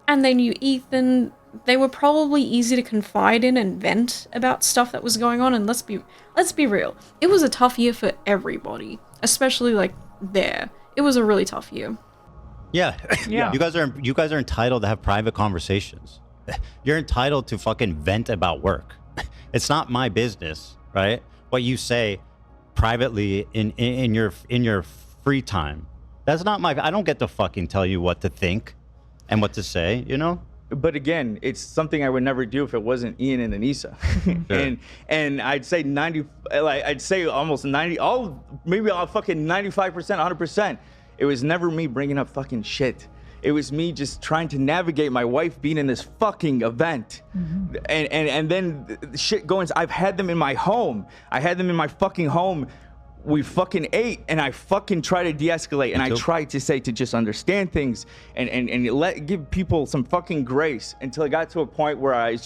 and they knew Ethan, they were probably easy to confide in and vent about stuff that was going on. And let's be real, it was a tough year for everybody, especially like there. It was a really tough year. Yeah. You guys are entitled to have private conversations. You're entitled to fucking vent about work. It's not my business, right? What you say privately in your free time. That's not my. I don't get to fucking tell you what to think and what to say, you know? But again, it's something I would never do if it wasn't Ian and Anisa. Sure. and I'd say 90, like I'd say almost 90, maybe fucking 95%, 100%. It was never me bringing up fucking shit. It was me just trying to navigate my wife being in this fucking event. Mm-hmm. And then shit going, I've had them in my home. I had them in my fucking home. We fucking ate, and I fucking try to de-escalate, and I try to say to just understand things and give people some fucking grace until it got to a point where I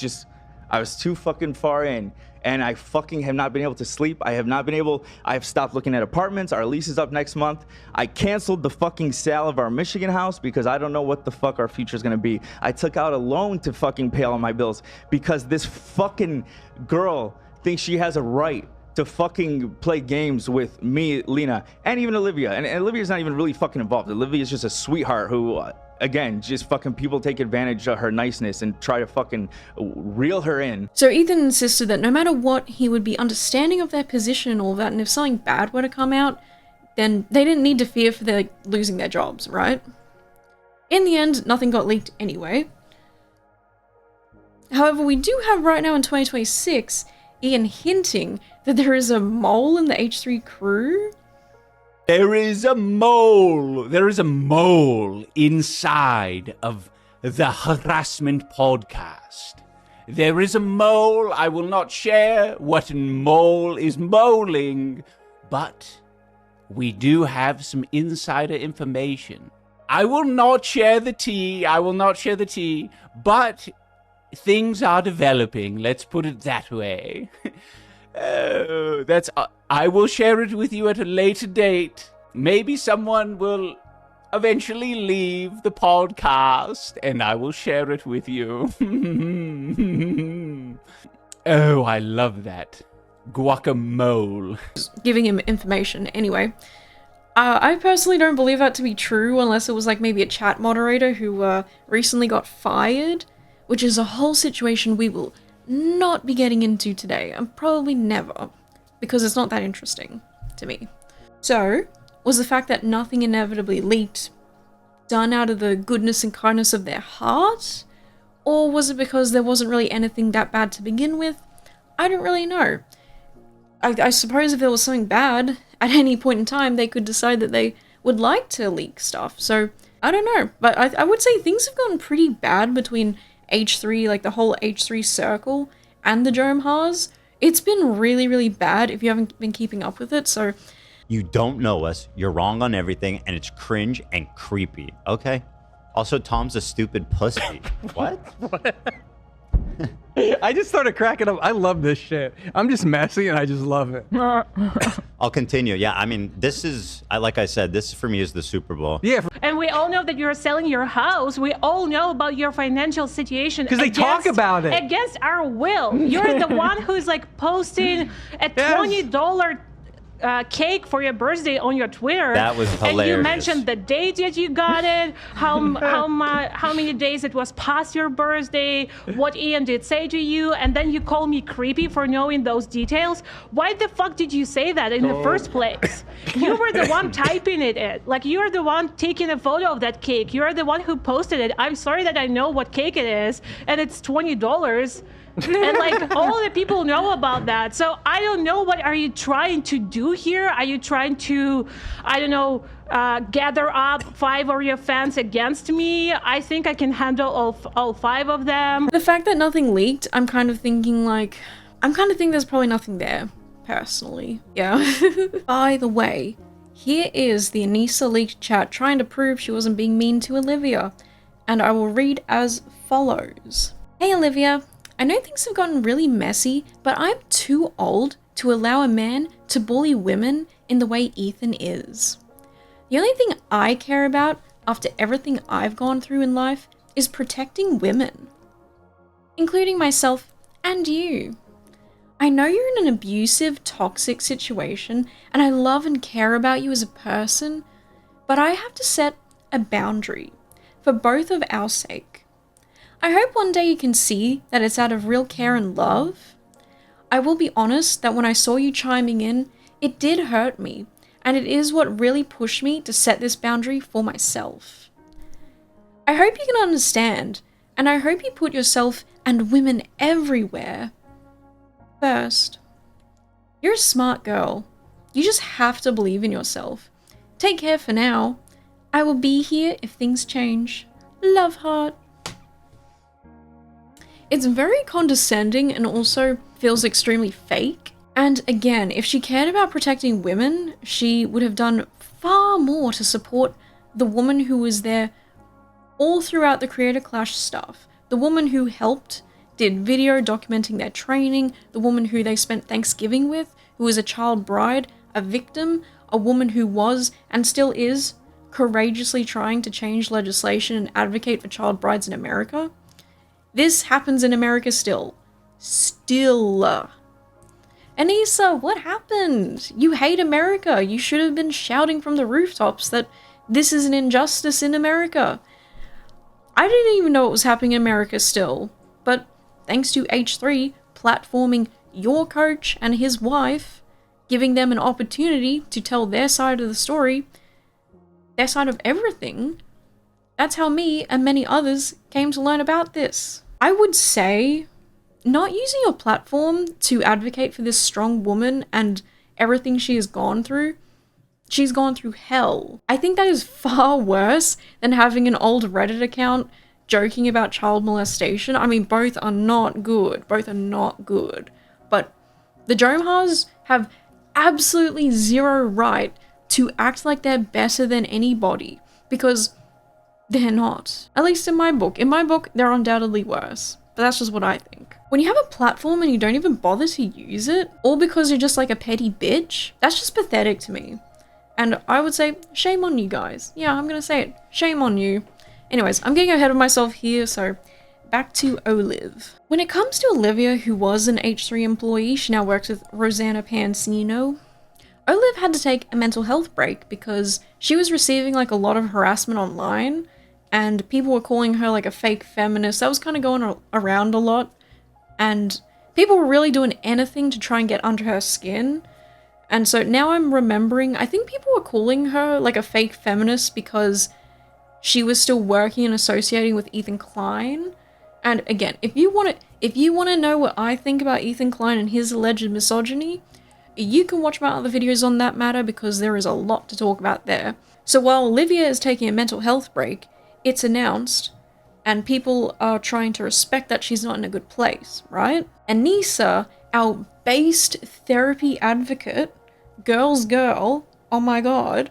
was too fucking far in. And I fucking have not been able to sleep. I have stopped looking at apartments. Our lease is up next month. I canceled the fucking sale of our Michigan house because I don't know what the fuck our future is gonna be. I took out a loan to fucking pay all my bills because this fucking girl thinks she has a right to fucking play games with me, Lena, and even Olivia. And Olivia's not even really fucking involved. Olivia's just a sweetheart who, again, just fucking people take advantage of her niceness and try to fucking reel her in. So Ethan insisted that no matter what, he would be understanding of their position and all that, and if something bad were to come out, then they didn't need to fear for their losing their jobs, right? In the end, nothing got leaked anyway. However, we do have right now in 2026, Ian hinting that there is a mole in the H3 crew. There is a mole. There is a mole inside of the harassment podcast. There is a mole. I will not share what mole is moling, but we do have some insider information. I will not share the tea. But things are developing. Let's put it that way. I will share it with you at a later date. Maybe someone will eventually leave the podcast and I will share it with you. Oh, I love that. Guacamole. Giving him information anyway. I personally don't believe that to be true unless it was like maybe a chat moderator who recently got fired, which is a whole situation we will not be getting into today, and probably never, because it's not that interesting to me. So, was the fact that nothing inevitably leaked done out of the goodness and kindness of their heart? Or was it because there wasn't really anything that bad to begin with? I don't really know. I suppose if there was something bad, at any point in time, they could decide that they would like to leak stuff. So, I don't know, but I would say things have gotten pretty bad between H3, like the whole H3 circle, and the Jomhas. It's been really, really bad if you haven't been keeping up with it, so... You don't know us, you're wrong on everything, and it's cringe and creepy, okay? Also, Tom's a stupid pussy. What? I just started cracking up. I love this shit. I'm just messy and I just love it. I'll continue. Yeah, I mean, this is, like I said, this for me is the Super Bowl. Yeah. And we all know that you're selling your house. We all know about your financial situation. Because they talk about it. Against our will. You're the one who's like posting a $20 cake for your birthday on your Twitter. That was hilarious. And you mentioned the date that you got it, how many days it was past your birthday, what Ian did say to you, and then you call me creepy for knowing those details. Why the fuck did you say that in the first place? You were the one typing it in. Like, you're the one taking a photo of that cake. You're the one who posted it. I'm sorry that I know what cake it is, and it's $20. And like all the people know about that. So I don't know, what are you trying to do here? Are you trying to, I don't know, gather up 5 of your fans against me? I think I can handle all 5 of them. The fact that nothing leaked, I'm kind of thinking there's probably nothing there, personally. Yeah. By the way, here is the Anisa leaked chat trying to prove she wasn't being mean to Olivia. And I will read as follows. Hey Olivia. I know things have gotten really messy, but I'm too old to allow a man to bully women in the way Ethan is. The only thing I care about after everything I've gone through in life is protecting women, including myself and you. I know you're in an abusive, toxic situation, and I love and care about you as a person, but I have to set a boundary for both of our sake. I hope one day you can see that it's out of real care and love. I will be honest that when I saw you chiming in, it did hurt me, and it is what really pushed me to set this boundary for myself. I hope you can understand, and I hope you put yourself and women everywhere first. You're a smart girl. You just have to believe in yourself. Take care for now. I will be here if things change. Love, heart. It's very condescending and also feels extremely fake. And again, if she cared about protecting women, she would have done far more to support the woman who was there all throughout the Creator Clash stuff. The woman who helped, did video documenting their training, the woman who they spent Thanksgiving with, who was a child bride, a victim, a woman who was, and still is, courageously trying to change legislation and advocate for child brides in America. This happens in America still. Still. Anisa, what happened? You hate America. You should have been shouting from the rooftops that this is an injustice in America. I didn't even know what was happening in America still, but thanks to H3 platforming your coach and his wife, giving them an opportunity to tell their side of the story, their side of everything, that's how me and many others came to learn about this. I would say, not using your platform to advocate for this strong woman and everything she has gone through. She's gone through hell. I think that is far worse than having an old Reddit account joking about child molestation. I mean, both are not good. Both are not good. But the Jomhas have absolutely zero right to act like they're better than anybody, because they're not. At least in my book. In my book, they're undoubtedly worse. But that's just what I think. When you have a platform and you don't even bother to use it, all because you're just like a petty bitch, that's just pathetic to me. And I would say, shame on you guys. Yeah, I'm gonna say it. Shame on you. Anyways, I'm getting ahead of myself here, so back to Olive. When it comes to Olivia, who was an H3 employee, she now works with Rosanna Pansino. Olive had to take a mental health break because she was receiving like a lot of harassment online, and people were calling her like a fake feminist. That was kind of going around a lot, and people were really doing anything to try and get under her skin. And so now I'm remembering, I think people were calling her like a fake feminist because she was still working and associating with Ethan Klein. And again, if you want to know what I think about Ethan Klein and his alleged misogyny, you can watch my other videos on that matter because there is a lot to talk about there. So while Olivia is taking a mental health break, it's announced, and people are trying to respect that she's not in a good place, right? Anisa, our based therapy advocate, girl's girl, oh my god,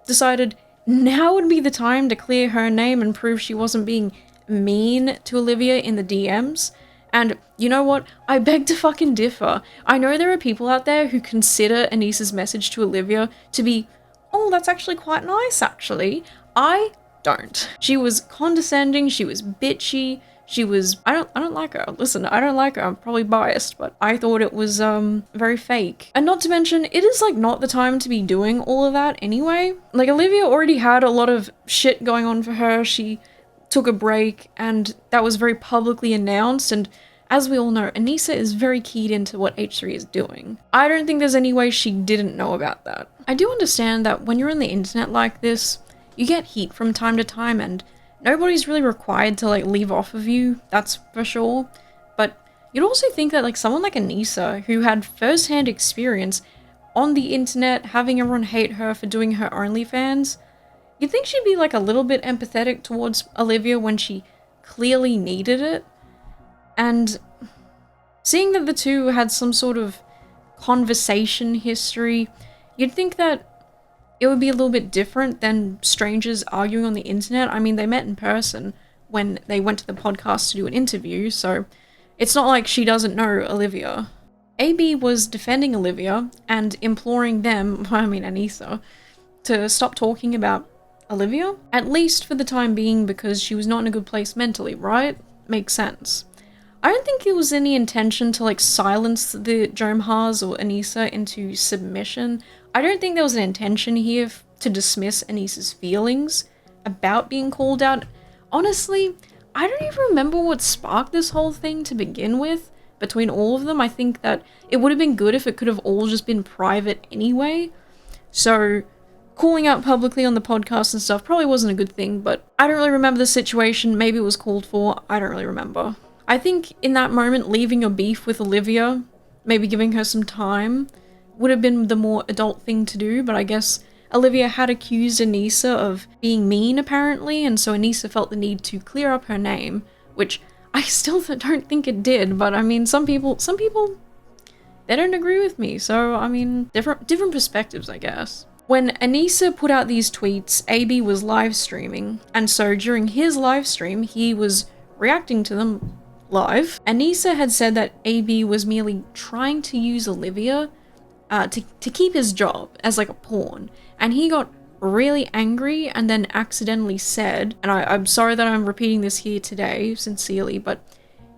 decided now would be the time to clear her name and prove she wasn't being mean to Olivia in the DMs. And you know what? I beg to fucking differ. I know there are people out there who consider Anisa's message to Olivia to be, oh, that's actually quite nice, actually. I don't. She was condescending, she was bitchy, she was, I don't like her. Listen, I don't like her, I'm probably biased, but I thought it was very fake. And not to mention, it is like not the time to be doing all of that anyway. Like Olivia already had a lot of shit going on for her. She took a break and that was very publicly announced, and as we all know, Anisa is very keyed into what H3 is doing. I don't think there's any way she didn't know about that. I do understand that when you're on the internet like this, you get heat from time to time and nobody's really required to like leave off of you, that's for sure. But you'd also think that like someone like Anisa, who had first-hand experience on the internet, having everyone hate her for doing her OnlyFans, you'd think she'd be like a little bit empathetic towards Olivia when she clearly needed it. And seeing that the two had some sort of conversation history, you'd think that it would be a little bit different than strangers arguing on the internet. I mean, they met in person when they went to the podcast to do an interview, so it's not like she doesn't know Olivia. AB was defending Olivia and imploring them, I mean Anisa, to stop talking about Olivia, at least for the time being, because she was not in a good place mentally, right? Makes sense. I don't think it was any intention to like silence the Jomhas or Anisa into submission. I don't think there was an intention here to dismiss Anisa's feelings about being called out. Honestly, I don't even remember what sparked this whole thing to begin with between all of them. I think that it would have been good if it could have all just been private anyway. So calling out publicly on the podcast and stuff probably wasn't a good thing, but I don't really remember the situation. Maybe it was called for. I don't really remember. I think in that moment, leaving your beef with Olivia, maybe giving her some time, would have been the more adult thing to do, but I guess Olivia had accused Anisa of being mean apparently, and so Anisa felt the need to clear up her name, which I still don't think it did, but I mean, some people, they don't agree with me, so I mean, different perspectives, I guess. When Anisa put out these tweets, AB was live streaming, and so during his live stream, he was reacting to them live. Anisa had said that AB was merely trying to use Olivia to keep his job as like a pawn, and he got really angry and then accidentally said, and I'm sorry that I'm repeating this here today, sincerely, but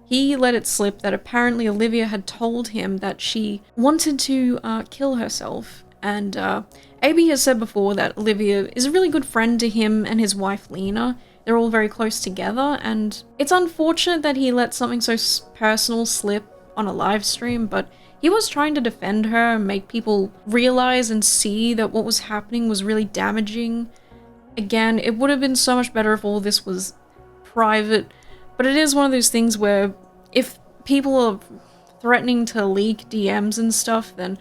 he let it slip that apparently Olivia had told him that she wanted to kill herself, and AB has said before that Olivia is a really good friend to him and his wife Lena. They're all very close together, and it's unfortunate that he let something so personal slip on a live stream, but he was trying to defend her and make people realize and see that what was happening was really damaging. Again, it would have been so much better if all this was private, but it is one of those things where if people are threatening to leak DMs and stuff, then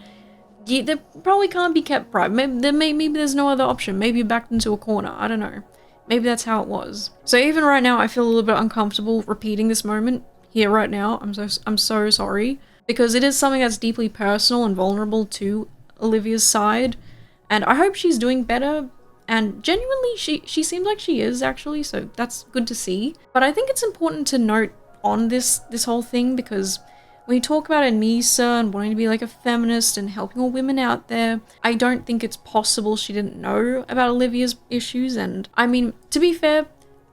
they probably can't be kept private. Maybe there's no other option. Maybe you're backed into a corner. I don't know. Maybe that's how it was. So even right now, I feel a little bit uncomfortable repeating this moment here right now. I'm so sorry, because it is something that's deeply personal and vulnerable to Olivia's side, and I hope she's doing better. And genuinely, she seems like she is actually, so that's good to see. But I think it's important to note on this whole thing, because when you talk about Anisa and wanting to be like a feminist and helping all women out there, I don't think it's possible she didn't know about Olivia's issues. And I mean, to be fair,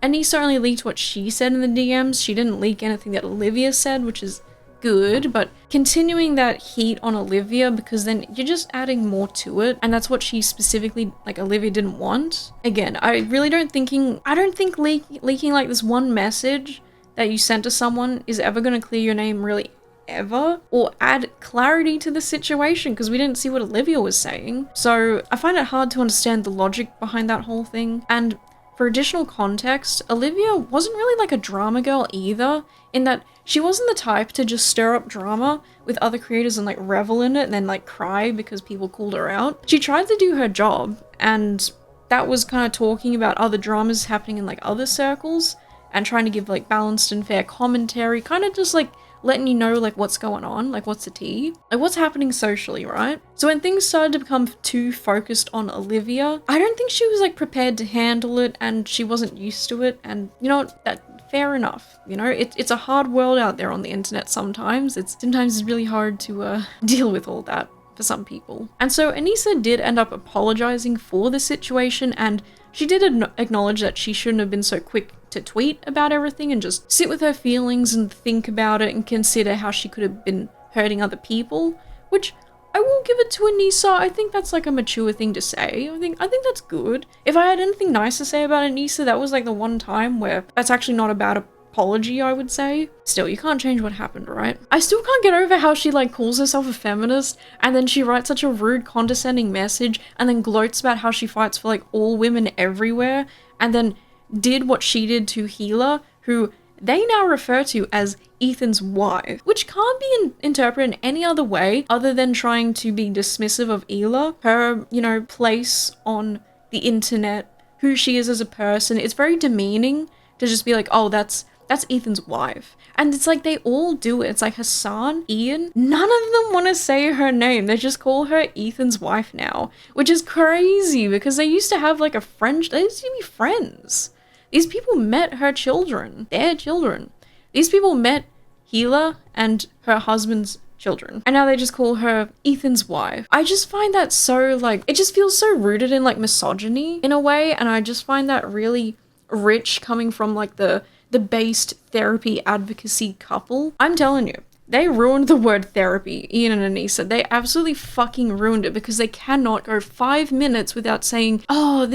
Anisa only leaked what she said in the DMs. She didn't leak anything that Olivia said, which is good, but continuing that heat on Olivia, because then you're just adding more to it, and that's what she specifically, like, Olivia didn't want. Again, I don't think leaking like this one message that you sent to someone is ever going to clear your name, really, ever, or add clarity to the situation, because we didn't see what Olivia was saying. So I find it hard to understand the logic behind that whole thing. And for additional context, Olivia wasn't really like a drama girl either, in that she wasn't the type to just stir up drama with other creators and like revel in it and then like cry because people called her out. She tried to do her job, and that was kind of talking about other dramas happening in like other circles and trying to give like balanced and fair commentary, kind of just like letting you know like what's going on, like what's the tea, like what's happening socially, right? So when things started to become too focused on Olivia, I don't think she was like prepared to handle it, and she wasn't used to it, and you know, that fair enough. You know, it's a hard world out there on the internet sometimes. It's really hard to deal with all that for some people. And so Anisa did end up apologizing for the situation, and she did acknowledge that she shouldn't have been so quick to tweet about everything and just sit with her feelings and think about it and consider how she could have been hurting other people, which I will give it to Anisa. I think that's like a mature thing to say. I think that's good. If I had anything nice to say about Anisa, that was like the one time where that's actually not a bad apology, I would say. Still, you can't change what happened, right? I still can't get over how she like calls herself a feminist, and then she writes such a rude, condescending message, and then gloats about how she fights for like all women everywhere, and then did what she did to Hila, who they now refer to as Ethan's wife, which can't be interpreted in any other way other than trying to be dismissive of Hila, her, you know, place on the internet, who she is as a person. It's very demeaning to just be like, oh, that's Ethan's wife. And it's like they all do it. It's like Hasan, Ian, none of them want to say her name. They just call her Ethan's wife now, which is crazy because they used to have like they used to be friends. These people met her children, their children. These people met Hila and her husband's children, and now they just call her Ethan's wife. I just find that so like, it just feels so rooted in like misogyny in a way, and I just find that really rich coming from like the based therapy advocacy couple. I'm telling you, they ruined the word therapy, Ian and Anisa. They absolutely fucking ruined it because they cannot go 5 minutes without saying, oh,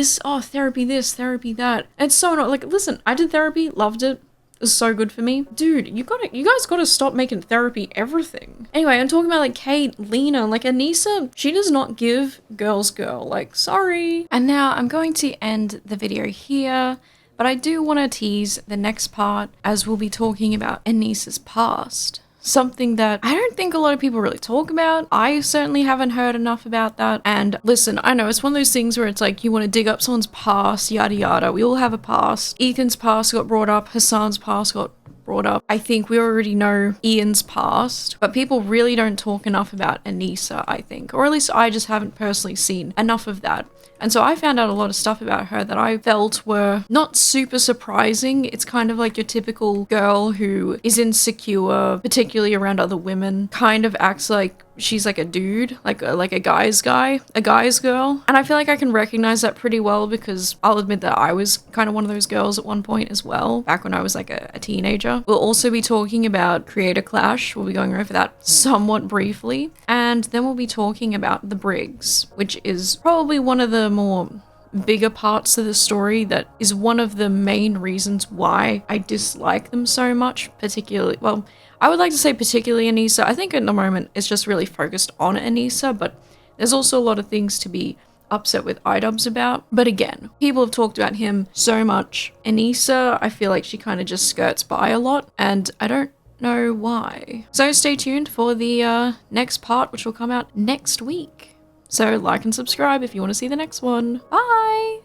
therapy this, therapy that. It's so not like, listen, I did therapy, loved it. It was so good for me. Dude, you guys gotta stop making therapy everything. Anyway, I'm talking about like Kate, Lena, like Anisa, she does not give girls girl, like, sorry. And now I'm going to end the video here, but I do want to tease the next part as we'll be talking about Anisa's past. Something that I don't think a lot of people really talk about. I certainly haven't heard enough about that. And listen, I know it's one of those things where it's like you want to dig up someone's past, yada yada. We all have a past. Ethan's past got brought up. Hasan's past got brought up. I think we already know Ian's past, but people really don't talk enough about Anisa, I think. Or at least I just haven't personally seen enough of that. And so I found out a lot of stuff about her that I felt were not super surprising. It's kind of like your typical girl who is insecure, particularly around other women, kind of acts like she's like a dude, like a guy's guy, a guy's girl. And I feel like I can recognize that pretty well because I'll admit that I was kind of one of those girls at one point as well, back when I was like a teenager. We'll also be talking about creator clash. We'll be going over that somewhat briefly. And then we'll be talking about the Briggs, which is probably one of the more bigger parts of the story that is one of the main reasons why I dislike them so much, particularly, well, I would like to say particularly Anisa. I think at the moment it's just really focused on Anisa, but there's also a lot of things to be upset with iDubbz about. But again, people have talked about him so much. Anisa, I feel like she kind of just skirts by a lot, and I don't know why. So stay tuned for the next part, which will come out next week. So like and subscribe if you want to see the next one. Bye!